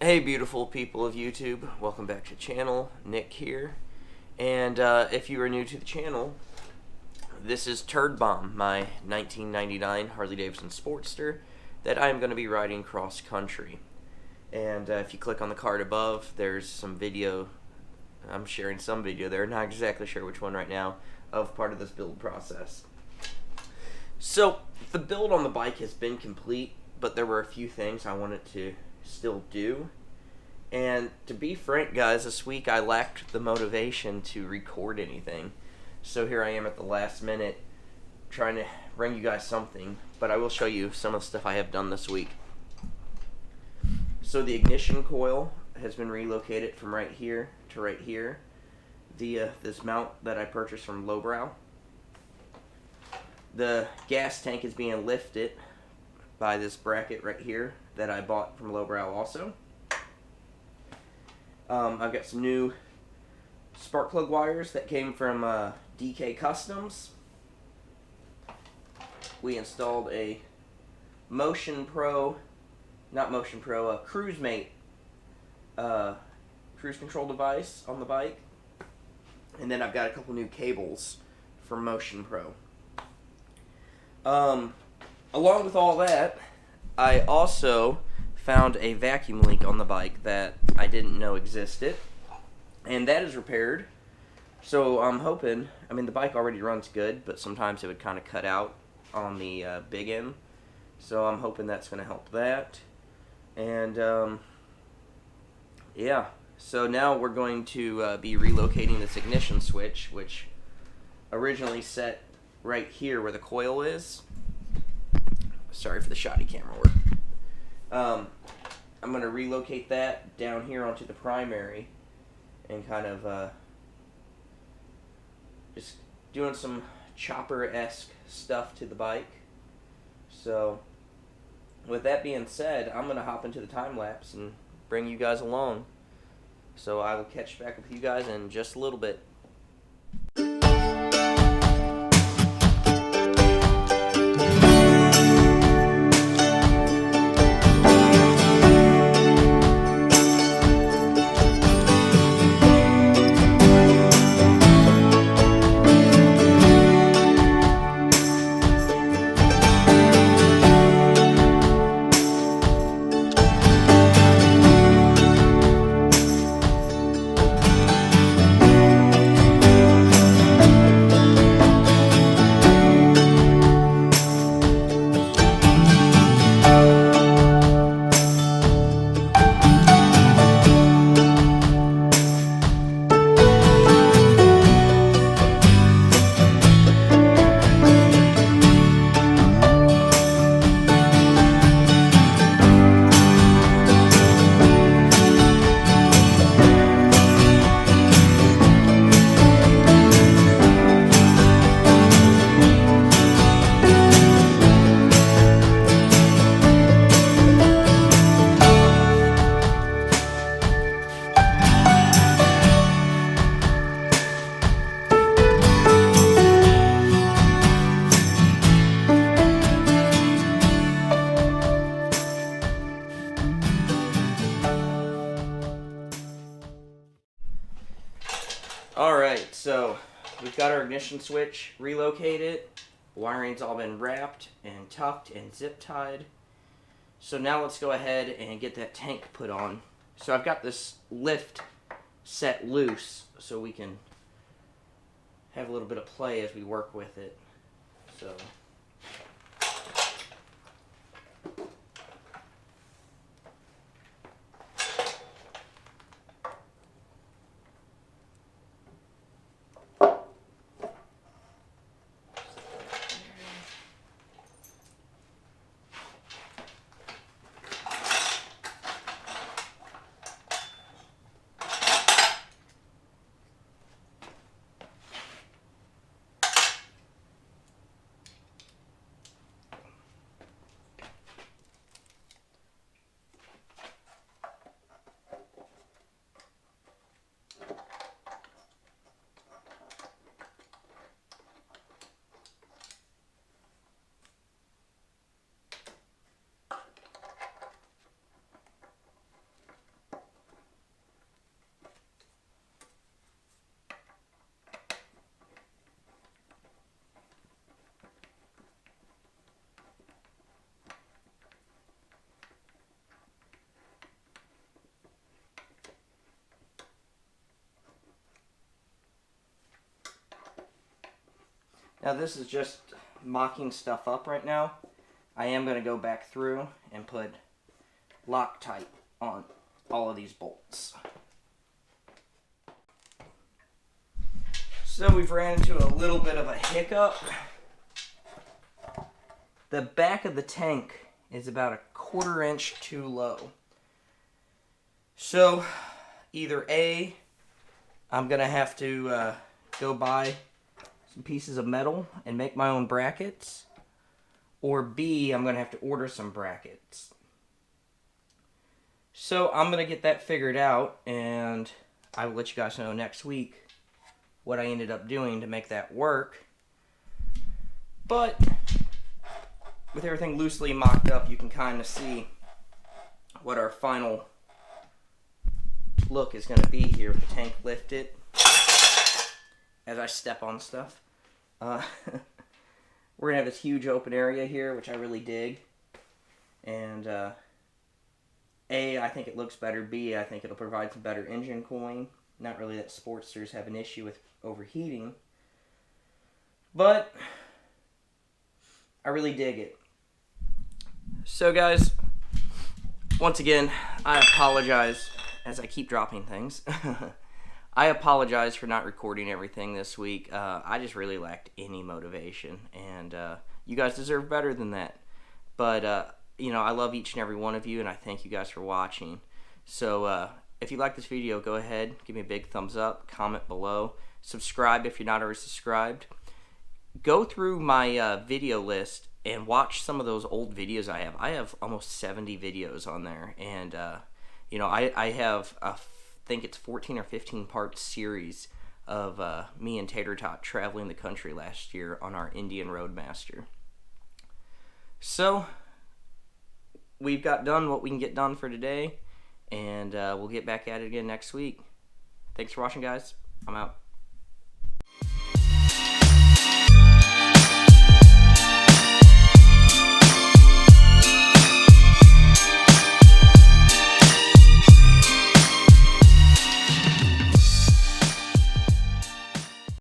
Hey beautiful people of YouTube, welcome back to the channel. Nick here, and if you are new to the channel, this is Turdbomb, my 1999 Harley Davidson Sportster that I'm going to be riding cross country. And if you click on the card above, there's some video. I'm sharing some video there, not exactly sure which one right now, of part of this build process. So the build on the bike has been complete, but there were a few things I wanted to still do. And to be frank, guys, this week I lacked the motivation to record anything. So here I am at the last minute trying to bring you guys something, but I will show you some of the stuff I have done this week. So the ignition coil has been relocated from right here to right here via this mount that I purchased from Lowbrow. The gas tank is being lifted by this bracket right here that I bought from Lowbrow also. I've got some new spark plug wires that came from DK Customs. We installed a CruiseMate cruise control device on the bike. And then I've got a couple new cables from Motion Pro. Along with all that, I also found a vacuum leak on the bike that I didn't know existed, and that is repaired. So I'm hoping, the bike already runs good, but sometimes it would kind of cut out on the big end, so I'm hoping that's going to help that. And yeah, so now we're going to be relocating this ignition switch, which originally set right here where the coil is. Sorry for the shoddy camera work. I'm going to relocate that down here onto the primary and kind of just doing some chopper-esque stuff to the bike. So with that being said, I'm going to hop into the time lapse and bring you guys along. So I will catch back up with you guys in just a little bit. Alright, so we've got our ignition switch relocated. Wiring's all been wrapped and tucked and zip tied. So now let's go ahead and get that tank put on. So I've got this lift set loose so we can have a little bit of play as we work with it. So Now this is just mocking stuff up right now. I am going to go back through and put Loctite on all of these bolts. So we've ran into a little bit of a hiccup. The back of the tank is about 1/4 inch too low. So either A, I'm going to have to go buy some pieces of metal and make my own brackets, or B, I'm going to have to order some brackets. So I'm going to get that figured out, and I will let you guys know next week what I ended up doing to make that work. But with everything loosely mocked up, you can kind of see what our final look is going to be here with the tank lifted as I step on stuff. We're going to have this huge open area here, which I really dig. And A, I think it looks better. B, I think it'll provide some better engine cooling. Not really that Sportsters have an issue with overheating, but I really dig it. So guys, once again, I apologize as I keep dropping things. I apologize for not recording everything this week. I just really lacked any motivation, and you guys deserve better than that. But you know, I love each and every one of you, and I thank you guys for watching. So if you like this video, go ahead, give me a big thumbs up, comment below, subscribe if you're not already subscribed. Go through my video list and watch some of those old videos I have. I have almost 70 videos on there, and you know, I have I think it's 14 or 15 part series of me and Tater Tot traveling the country last year on our Indian Roadmaster. So we've got done what we can get done for today, and we'll get back at it again next week. Thanks for watching, guys. I'm out.